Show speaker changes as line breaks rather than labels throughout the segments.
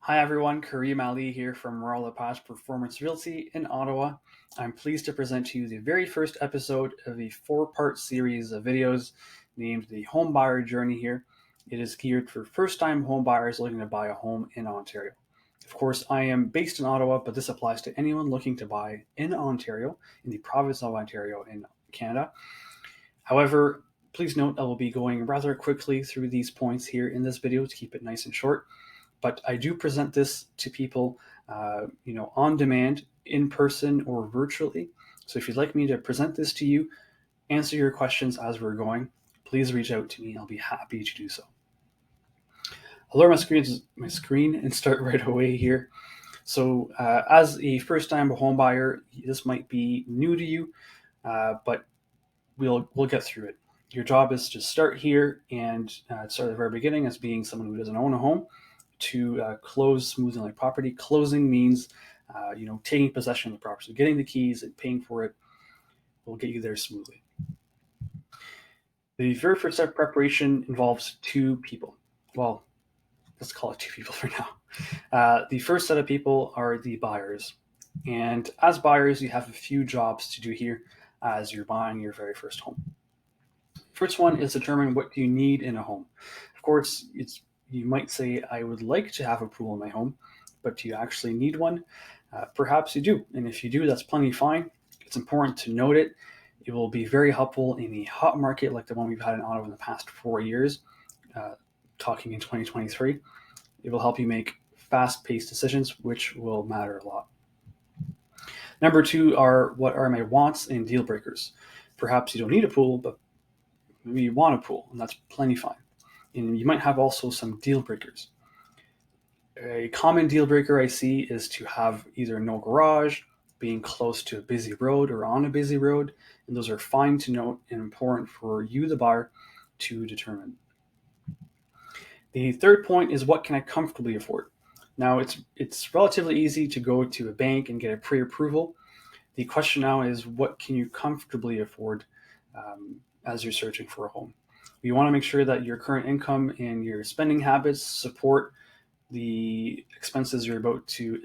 Hi everyone, Karim here from Royal Performance Realty in Ottawa. I'm pleased to present to you the very first episode of a four-part series of videos named the Homebuyer Journey here. It is geared for first-time homebuyers looking to buy a home in Ontario. Of course, I am based in Ottawa, but this applies to anyone looking to buy in Ontario, in the province of Ontario in Canada. However, please note I will be going rather quickly through these points here in this video to keep it nice and short. But I do present this to people, on demand, in person or virtually. So if you'd like me to present this to you, answer your questions as we're going, please reach out to me. I'll be happy to do so. I'll lower my screen and start right away here. So as a first-time home buyer, this might be new to you, but we'll get through it. Your job is to start here and start at the very beginning as being someone who doesn't own a home to close smoothly on the property. Closing means, taking possession of the property. So getting the keys and paying for it will get you there smoothly. The very first step of preparation involves two people. Well, let's call it two people for now. The first set of people are the buyers. And as buyers, you have a few jobs to do here as you're buying your very first home. First one is determine what you need in a home. Of course, you might say, I would like to have a pool in my home, but do you actually need one? Perhaps you do. And if you do, that's plenty fine. It's important to note it. It will be very helpful in a hot market like the one we've had in Ottawa in the past 4 years, talking in 2023. It will help you make fast-paced decisions, which will matter a lot. Number two are what are my wants and deal breakers. Perhaps you don't need a pool, but maybe you want a pool, and that's plenty fine. And you might have also some deal breakers. A common deal breaker I see is to have either no garage, being close to a busy road or on a busy road, and those are fine to note and important for you, the buyer, to determine. The third point is what can I comfortably afford? Now, it's relatively easy to go to a bank and get a pre-approval. The question now is what can you comfortably afford as you're searching for a home? You want to make sure that your current income and your spending habits support the expenses you're about to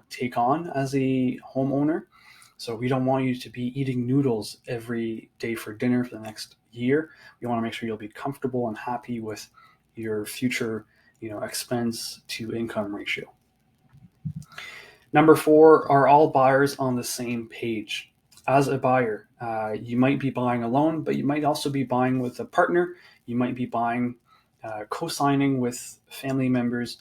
take on as a homeowner. So we don't want you to be eating noodles every day for dinner for the next year. We want to make sure you'll be comfortable and happy with your future expense to income ratio. Number four, are all buyers on the same page? As a buyer, you might be buying alone, but you might also be buying with a partner. You might be buying, co-signing with family members.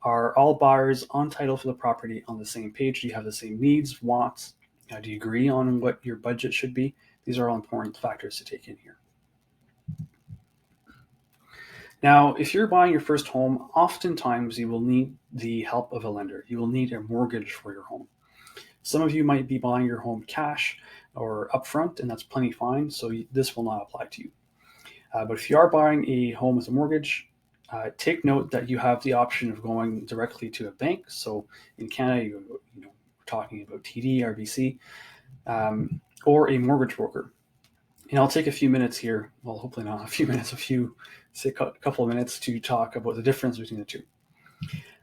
Are all buyers on title for the property on the same page? Do you have the same needs, wants? Do you agree on what your budget should be? These are all important factors to take in here. Now, if you're buying your first home, oftentimes you will need the help of a lender. You will need a mortgage for your home. Some of you might be buying your home cash or upfront, and that's plenty fine, so this will not apply to you. But if you are buying a home with a mortgage, take note that you have the option of going directly to a bank. So in Canada, we're talking about TD, RBC, or a mortgage broker. And I'll take a few minutes here, well, hopefully not a few minutes, a couple of minutes to talk about the difference between the two.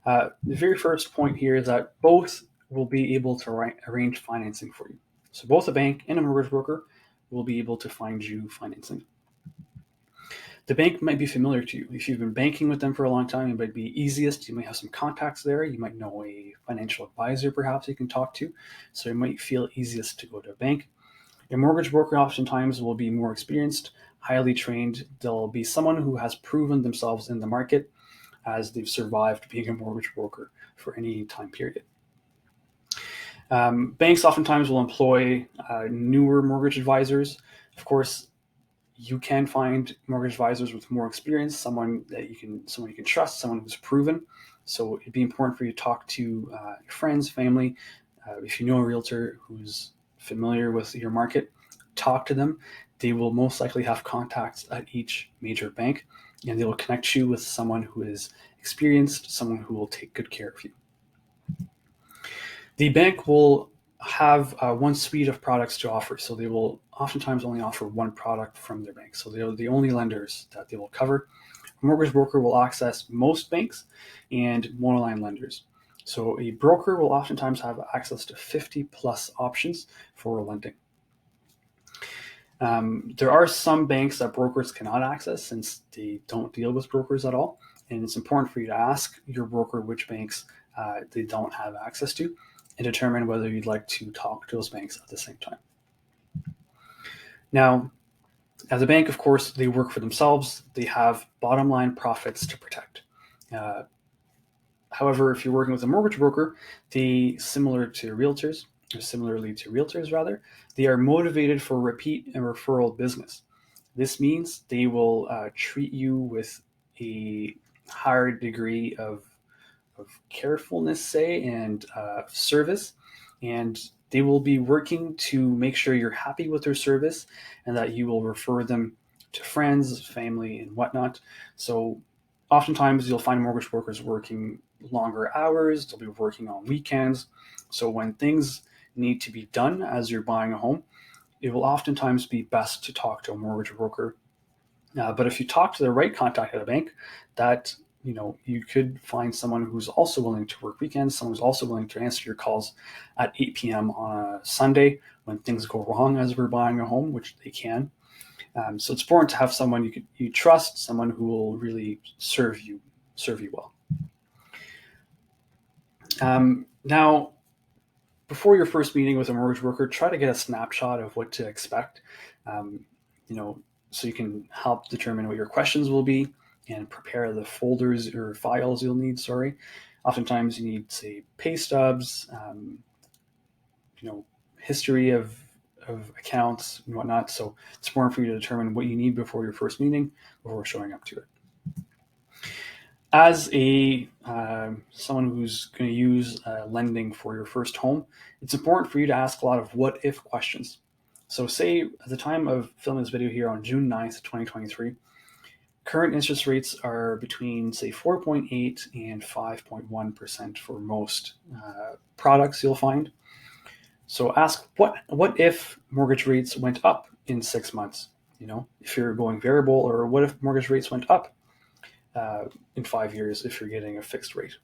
The very first point here is that both will be able to arrange financing for you. So both a bank and a mortgage broker will be able to find you financing. The bank might be familiar to you. If you've been banking with them for a long time, it might be easiest. You might have some contacts there. You might know a financial advisor perhaps you can talk to. So it might feel easiest to go to a bank. A mortgage broker oftentimes will be more experienced, highly trained. They'll be someone who has proven themselves in the market as they've survived being a mortgage broker for any time period. Banks oftentimes will employ newer mortgage advisors. Of course, you can find mortgage advisors with more experience, someone you can trust, someone who's proven. So it'd be important for you to talk to your friends, family. If you know a realtor who's familiar with your market, talk to them. They will most likely have contacts at each major bank, and they will connect you with someone who is experienced, someone who will take good care of you. The bank will have one suite of products to offer, so they will oftentimes only offer one product from their bank. So they're the only lenders that they will cover. A mortgage broker will access most banks and monoline lenders. So a broker will oftentimes have access to 50 plus options for lending. There are some banks that brokers cannot access since they don't deal with brokers at all. And it's important for you to ask your broker which banks they don't have access to and determine whether you'd like to talk to those banks at the same time. Now, as a bank, of course, they work for themselves. They have bottom line profits to protect. Uh, However, if you're working with a mortgage broker, similarly to realtors rather, they are motivated for repeat and referral business. This means they will treat you with a higher degree of carefulness, say, and service, and they will be working to make sure you're happy with their service and that you will refer them to friends, family, and whatnot. So oftentimes you'll find mortgage brokers working longer hours, they'll be working on weekends. So when things need to be done as you're buying a home, it will oftentimes be best to talk to a mortgage broker. But if you talk to the right contact at a bank, that you could find someone who's also willing to work weekends, someone who's also willing to answer your calls at 8 p.m. on a Sunday when things go wrong as we're buying a home, which they can. So it's important to have someone you trust, someone who will really serve you well. Now, before your first meeting with a mortgage broker, try to get a snapshot of what to expect. So you can help determine what your questions will be and prepare the folders or files you'll need. Oftentimes you need, say, pay stubs, history of accounts and whatnot. So it's important for you to determine what you need before your first meeting, before showing up to it. As someone who's going to use lending for your first home, it's important for you to ask a lot of what if questions. So say at the time of filming this video here on June 9th, 2023, current interest rates are between, say, 4.8 and 5.1% for most products you'll find. So ask what if mortgage rates went up in 6 months? If you're going variable, or what if mortgage rates went up in 5 years if you're getting a fixed rate?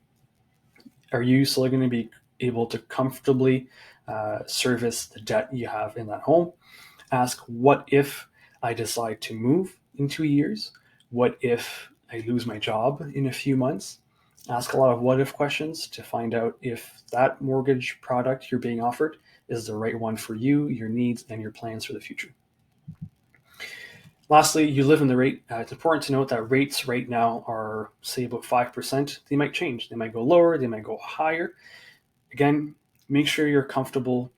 Are you still going to be able to comfortably service the debt you have in that home? Ask, what if I decide to move in 2 years? What if I lose my job in a few months? Ask a lot of what if questions to find out if that mortgage product you're being offered is the right one for you, your needs, and your plans for the future. Lastly, you live in the rate. It's important to note that rates right now are, say, about 5%. They might change. They might go lower. They might go higher. Again, make sure you're comfortable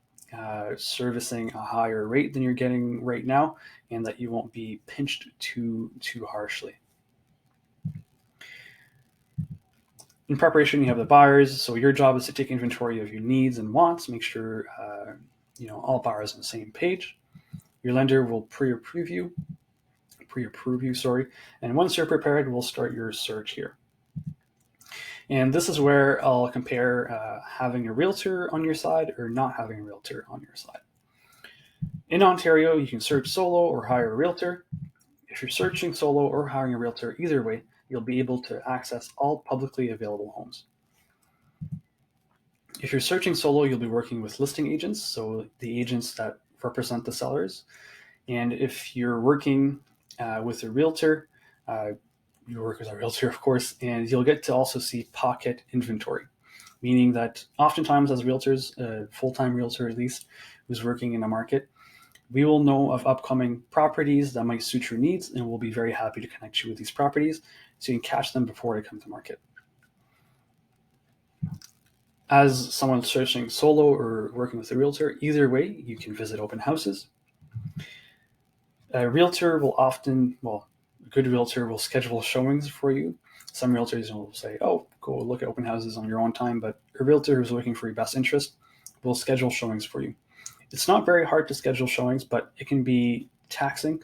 servicing a higher rate than you're getting right now, and that you won't be pinched too harshly. In preparation, you have the buyers. So your job is to take inventory of your needs and wants. Make sure all buyers are on the same page. Your lender will pre-approve you. And once you're prepared, we'll start your search here. And this is where I'll compare having a realtor on your side or not having a realtor on your side. In Ontario, you can search solo or hire a realtor. If you're searching solo or hiring a realtor, either way, you'll be able to access all publicly available homes. If you're searching solo, you'll be working with listing agents, so the agents that represent the sellers. And if you're working with a realtor, you work with a realtor, of course, and you'll get to also see pocket inventory, meaning that oftentimes as realtors, a full-time realtor at least, who's working in a market, we will know of upcoming properties that might suit your needs, and we'll be very happy to connect you with these properties so you can catch them before they come to market. As someone searching solo or working with a realtor, either way, you can visit open houses. A realtor will a good realtor will schedule showings for you. Some realtors will say, oh, go look at open houses on your own time, but a realtor who's looking for your best interest will schedule showings for you. It's not very hard to schedule showings, but it can be taxing.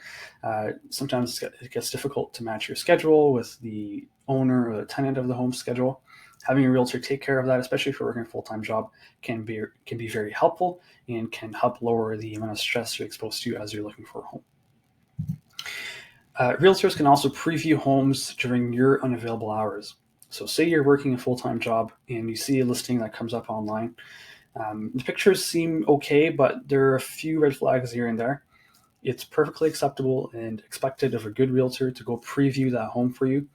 Sometimes it gets difficult to match your schedule with the owner or the tenant of the home schedule. Having a realtor take care of that, especially if you're working a full-time job, can be very helpful and can help lower the amount of stress you're exposed to as you're looking for a home. Realtors can also preview homes during your unavailable hours. So say you're working a full-time job and you see a listing that comes up online. The pictures seem okay, but there are a few red flags here and there. It's perfectly acceptable and expected of a good realtor to go preview that home for you.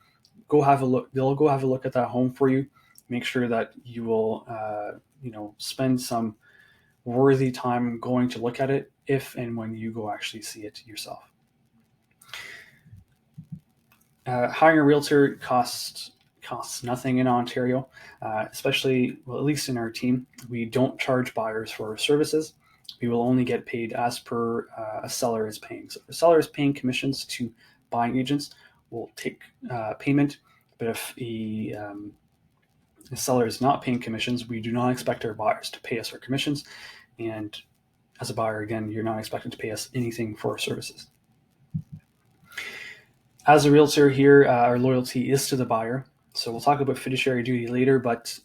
Go have a look. They'll go have a look at that home for you. Make sure that you will, spend some worthy time going to look at it if and when you go actually see it yourself. Hiring a realtor costs nothing in Ontario, especially, well, at least in our team. We don't charge buyers for our services. We will only get paid as per a seller is paying. So if the seller is paying commissions to buying agents, we'll take payment. But if the seller is not paying commissions, we do not expect our buyers to pay us our commissions. And as a buyer, again, you're not expected to pay us anything for our services. As a realtor here, our loyalty is to the buyer. So we'll talk about fiduciary duty later, but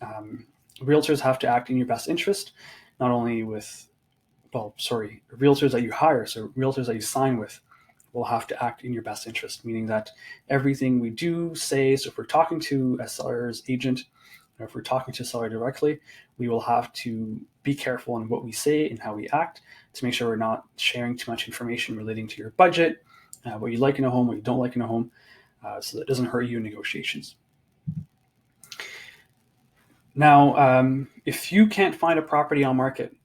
realtors have to act in your best interest, not only with, realtors that you hire, so realtors that you sign with will have to act in your best interest, meaning that everything we do, say, so if we're talking to a seller's agent, or if we're talking to a seller directly, we will have to be careful in what we say and how we act to make sure we're not sharing too much information relating to your budget, what you like in a home, what you don't like in a home, so that it doesn't hurt you in negotiations. Now, if you can't find a property on market,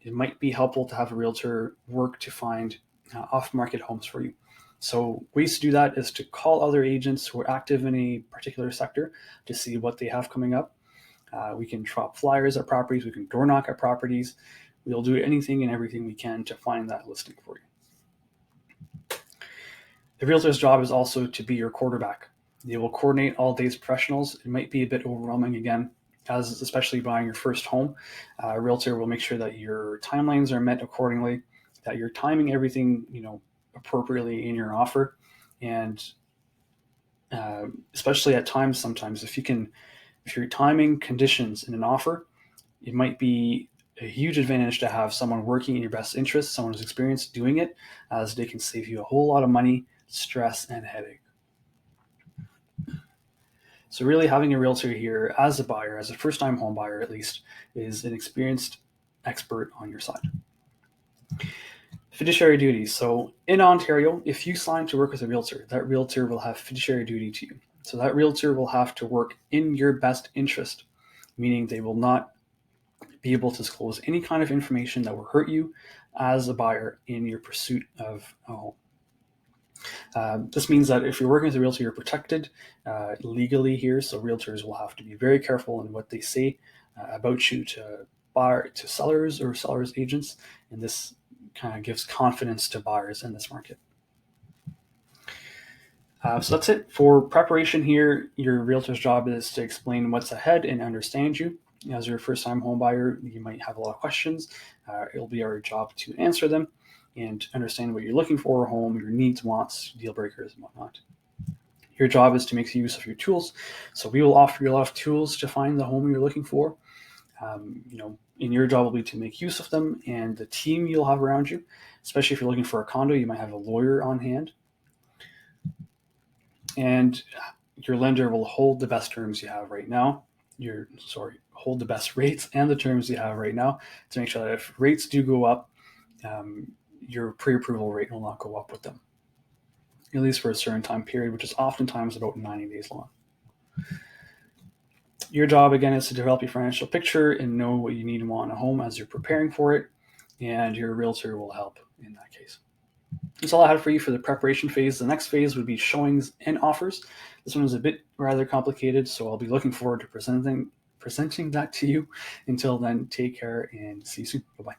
it might be helpful to have a realtor work to find off-market homes for you. So ways to do that is to call other agents who are active in a particular sector to see what they have coming up. We can drop flyers at properties. We can door knock at properties. We'll do anything and everything we can to find that listing for you. The realtor's job is also to be your quarterback. They will coordinate all day's professionals. It might be a bit overwhelming again, as especially buying your first home. A realtor will make sure that your timelines are met accordingly, that you're timing everything, appropriately in your offer, and especially at times, sometimes if you're timing conditions in an offer, it might be a huge advantage to have someone working in your best interest, someone who's experienced doing it, as they can save you a whole lot of money, stress, and headache. So really having a realtor here as a buyer, as a first-time home buyer at least, is an experienced expert on your side. Fiduciary duties. So in Ontario, if you sign to work with a realtor, that realtor will have fiduciary duty to you. So that realtor will have to work in your best interest, meaning they will not be able to disclose any kind of information that will hurt you as a buyer in your pursuit of a home. This means that if you're working with a realtor, you're protected legally here. So realtors will have to be very careful in what they say about you to sellers or sellers agents, and this kind of gives confidence to buyers in this market. So that's it for preparation here. Your realtor's job is to explain what's ahead and understand you. As your first-time home buyer, you might have a lot of questions. It'll be our job to answer them and understand what you're looking for, a home, your needs, wants, deal breakers, and whatnot. Your job is to make use of your tools. So we will offer you a lot of tools to find the home you're looking for. And your job will be to make use of them, and the team you'll have around you, especially if you're looking for a condo, you might have a lawyer on hand. And your lender will hold the best terms you have right now. Hold the best rates and the terms you have right now to make sure that if rates do go up, your pre-approval rate will not go up with them, at least for a certain time period, which is oftentimes about 90 days long. Your job, again, is to develop your financial picture and know what you need and want in a home as you're preparing for it, and your realtor will help in that case. That's all I had for you for the preparation phase. The next phase would be showings and offers. This one is a bit rather complicated, so I'll be looking forward to presenting that to you. Until then, take care and see you soon. Bye-bye.